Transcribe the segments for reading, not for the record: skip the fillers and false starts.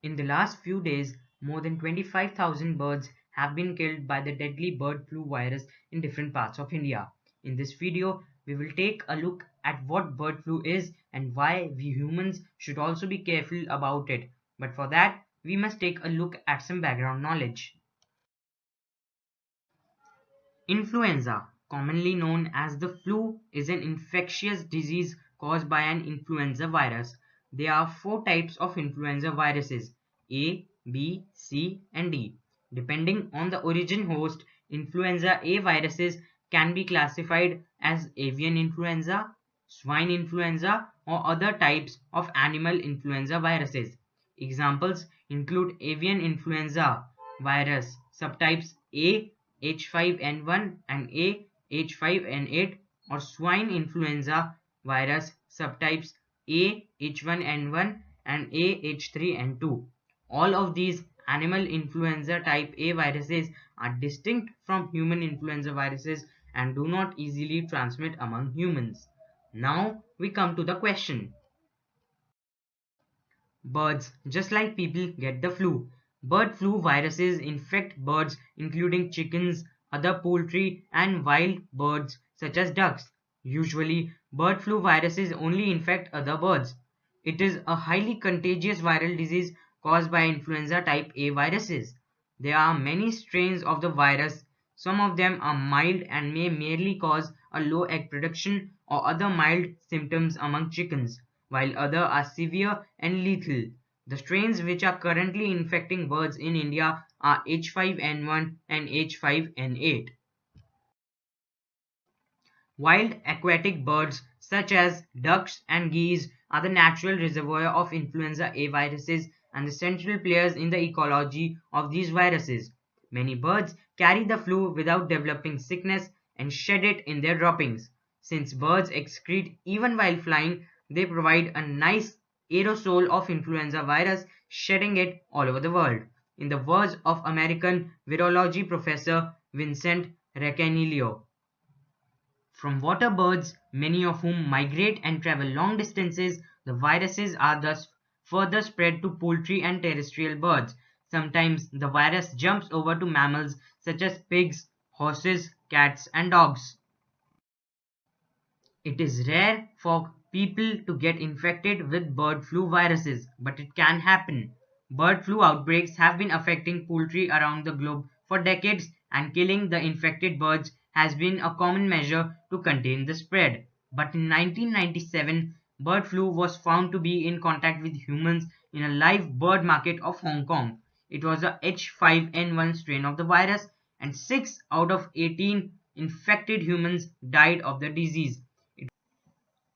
In the last few days, more than 25,000 birds have been killed by the deadly bird flu virus in different parts of India. In this video, we will take a look at what bird flu is and why we humans should also be careful about it. But for that, we must take a look at some background knowledge. Influenza, commonly known as the flu, is an infectious disease caused by an influenza virus. There are four types of influenza viruses: A, B, C, and D. Depending on the origin host, influenza A viruses can be classified as avian influenza, swine influenza, or other types of animal influenza viruses. Examples include avian influenza virus subtypes A H5N1 and A H5N8, or swine influenza virus subtypes A H1N1 and A H3N2. All of these animal influenza type A viruses are distinct from human influenza viruses and do not easily transmit among humans. Now we come to the question. Birds, just like people, get the flu. Bird flu viruses infect birds including chickens, other poultry, and wild birds such as ducks. Usually, bird flu viruses only infect other birds. It is a highly contagious viral disease caused by influenza type A viruses. There are many strains of the virus. Some of them are mild and may merely cause a low egg production or other mild symptoms among chickens, while others are severe and lethal. The strains which are currently infecting birds in India are H5N1 and H5N8. Wild aquatic birds such as ducks and geese are the natural reservoir of influenza A viruses and the central players in the ecology of these viruses. Many birds carry the flu without developing sickness and shed it in their droppings. Since birds excrete even while flying, they provide a nice aerosol of influenza virus, shedding it all over the world. In the words of American virology professor Vincent Recanelio, from water birds, many of whom migrate and travel long distances, the viruses are thus further spread to poultry and terrestrial birds. Sometimes the virus jumps over to mammals such as pigs, horses, cats, and dogs. It is rare for people to get infected with bird flu viruses, but it can happen. Bird flu outbreaks have been affecting poultry around the globe for decades, and killing the infected birds has been a common measure to contain the spread. But in 1997, bird flu was found to be in contact with humans in a live bird market of Hong Kong. It was a H5N1 strain of the virus, and 6 out of 18 infected humans died of the disease.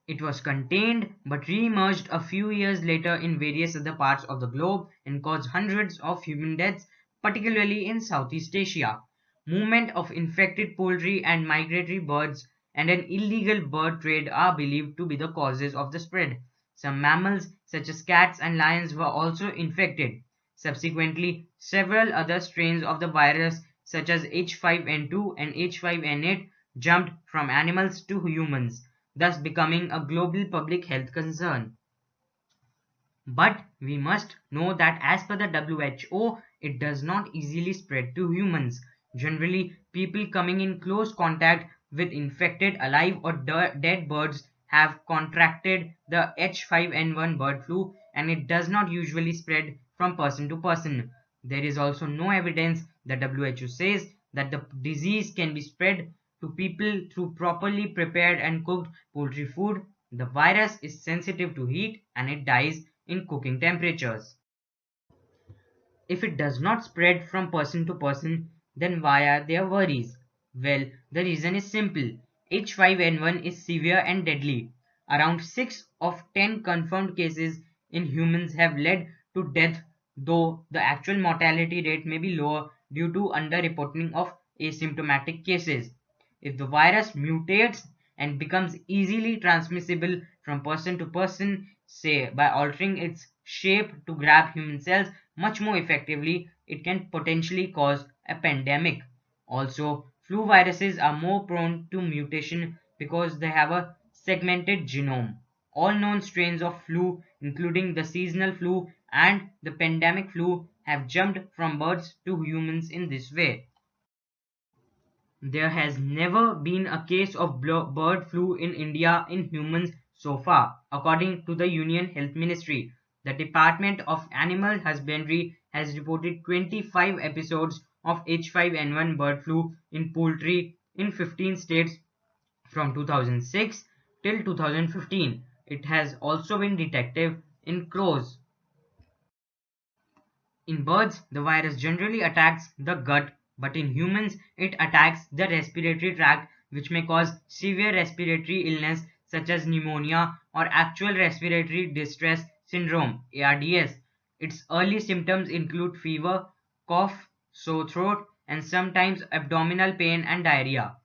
It was contained but re-emerged a few years later in various other parts of the globe and caused hundreds of human deaths, particularly in Southeast Asia. Movement of infected poultry and migratory birds and an illegal bird trade are believed to be the causes of the spread. Some mammals, such as cats and lions, were also infected. Subsequently, several other strains of the virus, such as H5N2 and H5N8, jumped from animals to humans, thus becoming a global public health concern. But we must know that as per the WHO, it does not easily spread to humans. Generally, people coming in close contact with infected alive or dead birds have contracted the H5N1 bird flu, and it does not usually spread from person to person. There is also no evidence, the WHO says, that the disease can be spread to people through properly prepared and cooked poultry food. The virus is sensitive to heat and it dies in cooking temperatures. If it does not spread from person to person, then why are there worries? Well, the reason is simple. H5N1 is severe and deadly. Around 6 of 10 confirmed cases in humans have led to death, though the actual mortality rate may be lower due to underreporting of asymptomatic cases. If the virus mutates and becomes easily transmissible from person to person, say by altering its shape to grab human cells much more effectively, it can potentially cause a pandemic. Also, flu viruses are more prone to mutation because they have a segmented genome. All known strains of flu, including the seasonal flu and the pandemic flu have jumped from birds to humans in this way. There has never been a case of bird flu in India in humans so far, according to the Union Health Ministry. The Department of Animal Husbandry has reported 25 episodes of H5N1 bird flu in poultry in 15 states from 2006 till 2015. It has also been detected in crows. In birds, the virus generally attacks the gut, but in humans, it attacks the respiratory tract, which may cause severe respiratory illness such as pneumonia or actual respiratory distress syndrome (ARDS). Its early symptoms include fever, cough, sore throat, and sometimes abdominal pain and diarrhea.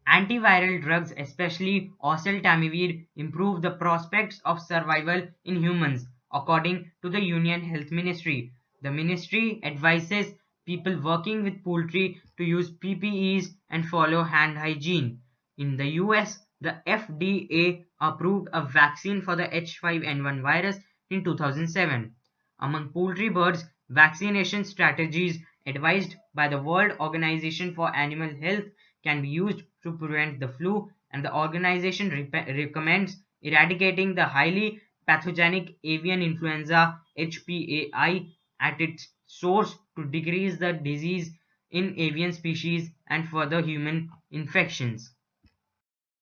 Antiviral drugs, especially oseltamivir, improve the prospects of survival in humans, according to the Union Health Ministry. The ministry advises people working with poultry to use PPEs and follow hand hygiene. In the US, the FDA approved a vaccine for the H5N1 virus in 2007. Among poultry birds, vaccination strategies advised by the World Organization for Animal Health can be used to prevent the flu, and the organization recommends eradicating the highly pathogenic avian influenza HPAI at its source to decrease the disease in avian species and further human infections.